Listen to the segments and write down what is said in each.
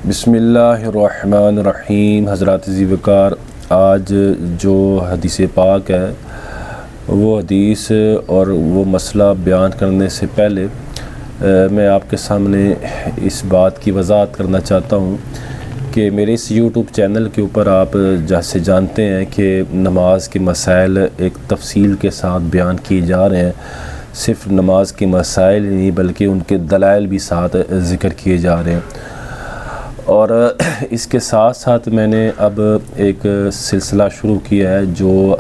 بسم اللہ الرحمن الرحیم۔ حضرات عزیز وقار، آج جو حدیث پاک ہے وہ حدیث اور وہ مسئلہ بیان کرنے سے پہلے میں آپ کے سامنے اس بات کی وضاحت کرنا چاہتا ہوں کہ میرے اس یوٹیوب چینل کے اوپر آپ جیسے جانتے ہیں کہ نماز کے مسائل ایک تفصیل کے ساتھ بیان کیے جا رہے ہیں۔ صرف نماز کے مسائل نہیں بلکہ ان کے دلائل بھی ساتھ ذکر کیے جا رہے ہیں، اور اس کے ساتھ ساتھ میں نے اب ایک سلسلہ شروع کیا ہے جو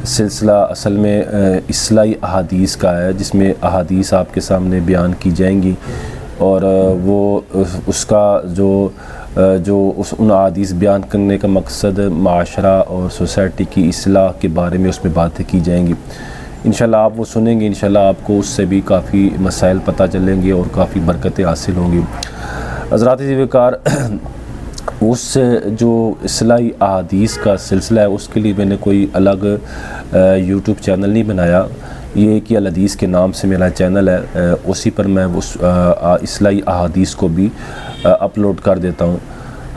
سلسلہ اصل میں اصلاحی احادیث کا ہے، جس میں احادیث آپ کے سامنے بیان کی جائیں گی، اور وہ اس کا جو ان احادیث بیان کرنے کا مقصد معاشرہ اور سوسائٹی کی اصلاح کے بارے میں اس میں باتیں کی جائیں گی۔ انشاءاللہ آپ وہ سنیں گے، انشاءاللہ آپ کو اس سے بھی کافی مسائل پتہ چلیں گے اور کافی برکتیں حاصل ہوں گی۔ حضرات عزیز وقار، اس جو اصلاحی احادیث کا سلسلہ ہے اس کے لیے میں نے کوئی الگ یوٹیوب چینل نہیں بنایا، یہ کہ الحدیث کے نام سے میرا چینل ہے، اسی پر میں اس اصلاحی احادیث کو بھی اپلوڈ کر دیتا ہوں۔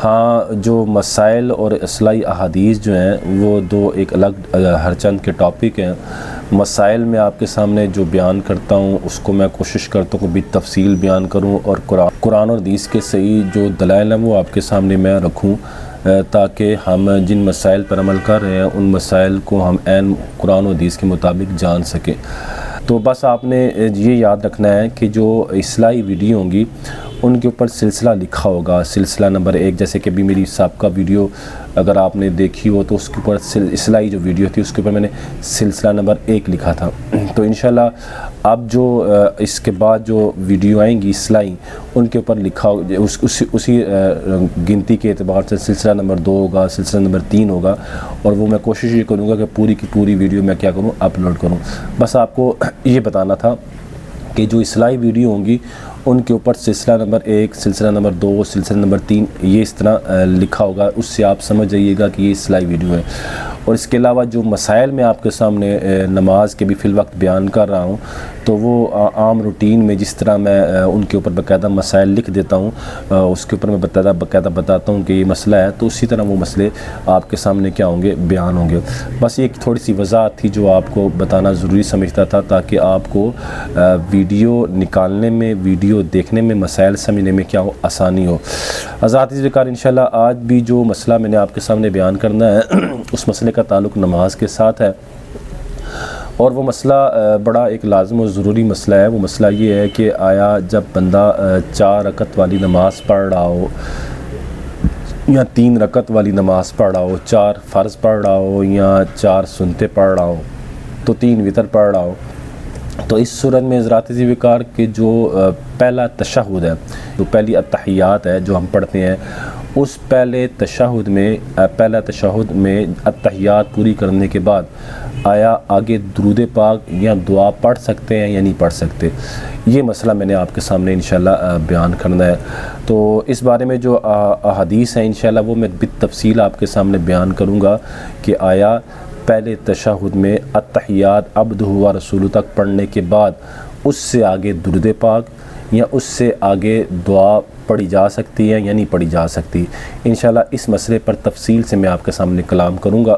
ہاں، جو مسائل اور اصلاحی احادیث جو ہیں وہ دو ایک الگ ہر چند کے ٹاپک ہیں۔ مسائل میں آپ کے سامنے جو بیان کرتا ہوں اس کو میں کوشش کرتا ہوں کہ تفصیل بیان کروں، اور قرآن اور حدیث کے صحیح جو دلائل ہیں وہ آپ کے سامنے میں رکھوں، تاکہ ہم جن مسائل پر عمل کر رہے ہیں ان مسائل کو ہم عین قرآن و حدیث کے مطابق جان سکیں۔ تو بس آپ نے یہ یاد رکھنا ہے کہ جو اصلاحی ویڈیو ہوں گی ان کے اوپر سلسلہ لکھا ہوگا، سلسلہ نمبر 1، جیسے کہ ابھی میری سابقہ ویڈیو اگر آپ نے دیکھی ہو تو اس کے اوپر اصلاحی جو ویڈیو تھی اس کے اوپر میں نے سلسلہ نمبر 1 لکھا تھا۔ تو انشاءاللہ اب جو اس کے بعد جو ویڈیو آئیں گی اصلاحی، ان کے اوپر لکھا اسی گنتی کے اعتبار سے سلسلہ نمبر 2 ہوگا، سلسلہ نمبر 3 ہوگا، اور وہ میں کوشش یہ کروں گا کہ پوری کی پوری ویڈیو میں کیا کروں، اپلوڈ کروں۔ بس آپ کو یہ بتانا تھا کہ جو اصلاحی ویڈیو ہوں گی ان کے اوپر سلسلہ نمبر 1، سلسلہ نمبر 2، سلسلہ نمبر 3 یہ اس طرح لکھا ہوگا، اس سے آپ سمجھ جائیے گا کہ یہ اصلاحی ویڈیو ہے۔ اور اس کے علاوہ جو مسائل میں آپ کے سامنے نماز کے بھی فی الوقت بیان کر رہا ہوں تو وہ عام روٹین میں جس طرح میں ان کے اوپر باقاعدہ مسائل لکھ دیتا ہوں، اس کے اوپر میں باقاعدہ بتاتا ہوں کہ یہ مسئلہ ہے، تو اسی طرح وہ مسئلے آپ کے سامنے کیا ہوں گے، بیان ہوں گے۔ بس ایک تھوڑی سی وضاحت تھی جو آپ کو بتانا ضروری سمجھتا تھا، تاکہ آپ کو ویڈیو نکالنے میں، ویڈیو دیکھنے میں، مسائل سمجھنے میں کیا ہو، آسانی ہو۔ حضرات عزیز وقار، انشاءاللہ آج بھی جو مسئلہ میں نے آپ کے سامنے بیان کرنا ہے اس مسئلے کا تعلق نماز کے ساتھ ہے، اور وہ مسئلہ بڑا ایک لازم و ضروری مسئلہ ہے۔ وہ مسئلہ یہ ہے کہ آیا جب بندہ 4 رکعت والی نماز پڑھ رہا ہو یا 3 رکعت والی نماز پڑھ رہا ہو، 4 فرض پڑھ رہا ہو یا 4 سنتیں پڑھ رہا ہو تو 3 وتر پڑھ رہا ہو، تو اس صورت میں حضرات عزیز وقار کے جو پہلا تشہد ہے، جو پہلی التحیات ہے جو ہم پڑھتے ہیں، اس پہلا تشہد میں التحیات پوری کرنے کے بعد آیا آگے درود پاک یا دعا پڑھ سکتے ہیں یا نہیں پڑھ سکتے، یہ مسئلہ میں نے آپ کے سامنے انشاءاللہ بیان کرنا ہے۔ تو اس بارے میں جو احادیث ہیں انشاءاللہ وہ میں بالتفصیل آپ کے سامنے بیان کروں گا کہ آیا پہلے تشہد میں التحیات عبدہ و رسولہ تک پڑھنے کے بعد اس سے آگے درود پاک یا اس سے آگے دعا پڑھی جا سکتی ہے یا نہیں پڑھی جا سکتی۔ انشاءاللہ اس مسئلے پر تفصیل سے میں آپ کے سامنے کلام کروں گا۔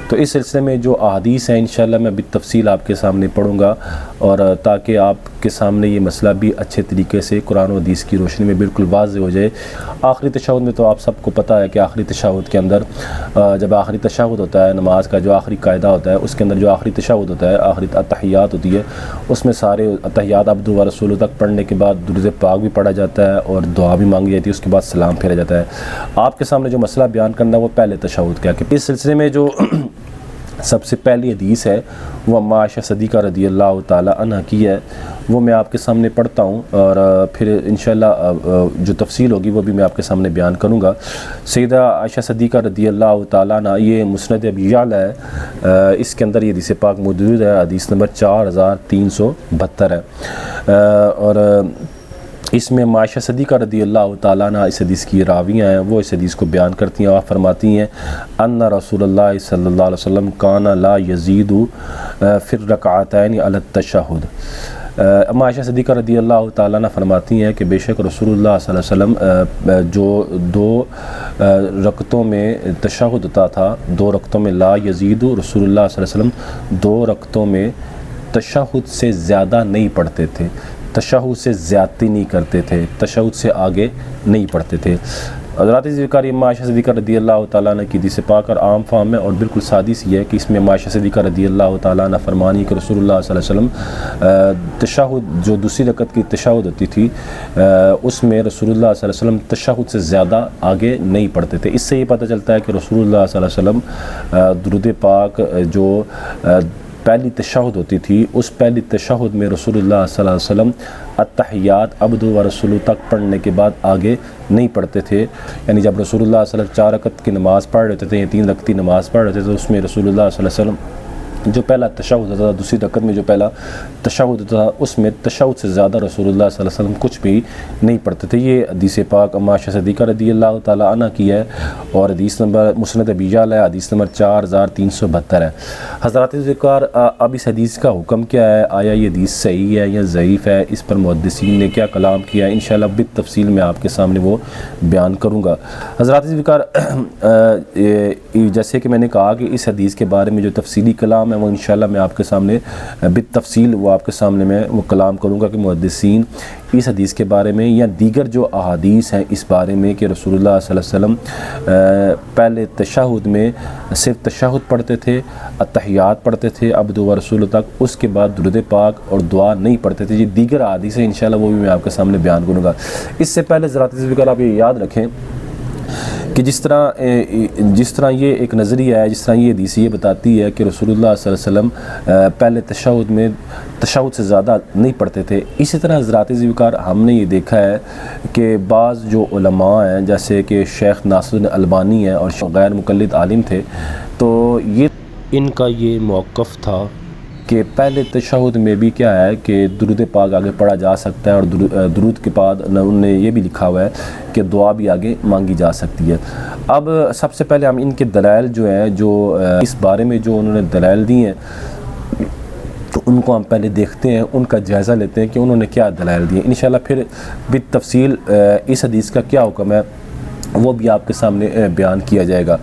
تو اس سلسلے میں جو احادیث ہیں انشاءاللہ میں بالتفصیل آپ کے سامنے پڑھوں گا، اور تاکہ آپ کے سامنے یہ مسئلہ بھی اچھے طریقے سے قرآن و حدیث کی روشنی میں بالکل واضح ہو جائے۔ آخری تشہد میں تو آپ سب کو پتہ ہے کہ آخری تشہد کے اندر جب آخری تشہد ہوتا ہے، نماز کا جو آخری قاعدہ ہوتا ہے اس کے اندر جو آخری تشہد ہوتا ہے، آخری التحیات ہوتی ہے، اس میں سارے التحیات عبدہ و رسولہ تک پڑھنے کے بعد درود پاک بھی پڑھا جاتا ہے اور دعا بھی مانگی جاتی ہے، اس کے بعد سلام پھیرا جاتا ہے۔ آپ کے سامنے جو مسئلہ بیان کرنا ہے وہ پہلے تشہد کا ہے۔ اس سلسلے میں جو سب سے پہلی حدیث ہے وہ اما عائشہ صدیقہ رضی اللہ تعالی عنہ کی ہے، وہ میں آپ کے سامنے پڑھتا ہوں، اور پھر انشاءاللہ جو تفصیل ہوگی وہ بھی میں آپ کے سامنے بیان کروں گا۔ سیدہ عائشہ صدیقہ رضی اللہ تعالیٰ عنہ، یہ مسند ابی یعلا ہے، اس کے اندر یہ حدیث پاک موجود ہے، حدیث نمبر 4372 ہے، اور اس میں عائشہ صدیقہ رضی اللہ تعالیٰ عنہ اس حدیث کی راویاں ہیں، وہ اس حدیث کو بیان کرتی ہیں۔ آپ فرماتی ہیں ان رسول اللہ صلی اللہ علیہ وسلم کان لا یزید فی الرکعتین علی التشہد، اما عائشہ صدیقہ رضی اللہ تعالیٰ عنہ فرماتی ہیں کہ بے شک رسول اللہ صلی اللہ علیہ وسلم جو 2 رکعتوں میں تشہد ہوتا تھا، 2 رکعتوں میں لا یزید، رسول اللہ صلی اللہ علیہ وسلم 2 رکعتوں میں تشہد سے زیادہ نہیں پڑھتے تھے، تشہد سے زیادتی نہیں کرتے تھے، تشہد سے آگے نہیں پڑھتے تھے۔ حضرات ذکر اما عائشہ صدیقہ رضی اللہ تعالیٰ عنہ کی حدیث پاک اور عام فہم ہے اور بالکل سادی سی ہے کہ اس میں اما عائشہ صدیقہ رضی اللہ تعالیٰ عنہ فرمانی کہ رسول اللہ صلی اللہ علیہ وسلم تشہد جو دوسری رکعت کی تشہد ہوتی تھی اس میں رسول اللہ صلی اللہ علیہ وسلم تشہد سے زیادہ آگے نہیں پڑھتے تھے۔ اس سے یہ پتہ چلتا ہے کہ رسول اللہ صلی اللہ علیہ وسلم درود پاک جو پہلی تشہد ہوتی تھی، اس پہلی تشہد میں رسول اللہ صلی اللہ علیہ وسلم التحیات عبد و رسول تک پڑھنے کے بعد آگے نہیں پڑھتے تھے۔ یعنی جب رسول اللہ صلی اللہ علیہ وسلم 4 رکعت کی نماز پڑھ رہے تھے یا 3 رکعتی نماز پڑھ رہے تھے تو اس میں رسول اللہ صلی اللہ علیہ وسلم جو پہلا تشہد ہوتا تھا، دوسری رکعت میں جو پہلا تشہد ہوتا تھا اس میں تشہد سے زیادہ رسول اللہ صلی اللہ علیہ وسلم کچھ بھی نہیں پڑھتے تھے۔ یہ حدیث پاک اما عائشہ صدیقہ رضی اللہ تعالیٰ عنہ کی ہے اور حدیث نمبر مسند ابی یعلا ہے، حدیث نمبر 4372 ہے۔ حضرات ذکر اب اس حدیث کا حکم کیا ہے، آیا یہ حدیث صحیح ہے یا ضعیف ہے، اس پر محدثین نے کیا کلام کیا ہے، انشاءاللہ بالتفصیل میں آپ کے سامنے وہ بیان کروں گا۔ حضرات ذکر جیسے کہ میں نے کہا کہ اس حدیث کے بارے میں جو تفصیلی کلام وہ انشاءاللہ میں آپ کے سامنے بالتفصیل وہ آپ کے سامنے میں وہ کلام کروں گا کہ محدثین اس حدیث کے بارے میں یا دیگر جو احادیث ہیں اس بارے میں کہ رسول اللہ صلی اللہ علیہ وسلم پہلے تشہد میں صرف تشہد پڑھتے تھے، التحیات پڑھتے تھے عبد و رسول تک، اس کے بعد درود پاک اور دعا نہیں پڑھتے تھے۔ یہ دیگر احادیث ہیں انشاءاللہ وہ بھی میں آپ کے سامنے بیان کروں گا۔ اس سے پہلے ذرات ذکر آپ یہ یاد رکھیں کہ جس طرح یہ ایک نظریہ ہے، جس طرح یہ حدیث یہ بتاتی ہے کہ رسول اللہ صلی اللہ علیہ وسلم پہلے تشہد میں تشہد سے زیادہ نہیں پڑھتے تھے، اسی طرح حضرات ذکر ہم نے یہ دیکھا ہے کہ بعض جو علماء ہیں جیسے کہ شیخ ناصر الدین البانی ہیں اور غیر مقلد عالم تھے، تو یہ ان کا یہ موقف تھا کہ پہلے تشہد میں بھی کیا ہے کہ درود پاک آگے پڑھا جا سکتا ہے اور درود کے بعد انہوں نے یہ بھی لکھا ہوا ہے کہ دعا بھی آگے مانگی جا سکتی ہے۔ اب سب سے پہلے ہم ان کے دلائل جو ہیں جو اس بارے میں جو انہوں نے دلائل دی ہیں تو ان کو ہم پہلے دیکھتے ہیں، ان کا جائزہ لیتے ہیں کہ انہوں نے کیا دلائل دی ہیں۔ انشاءاللہ پھر بالتفصیل اس حدیث کا کیا حکم ہے وہ بھی آپ کے سامنے بیان کیا جائے گا۔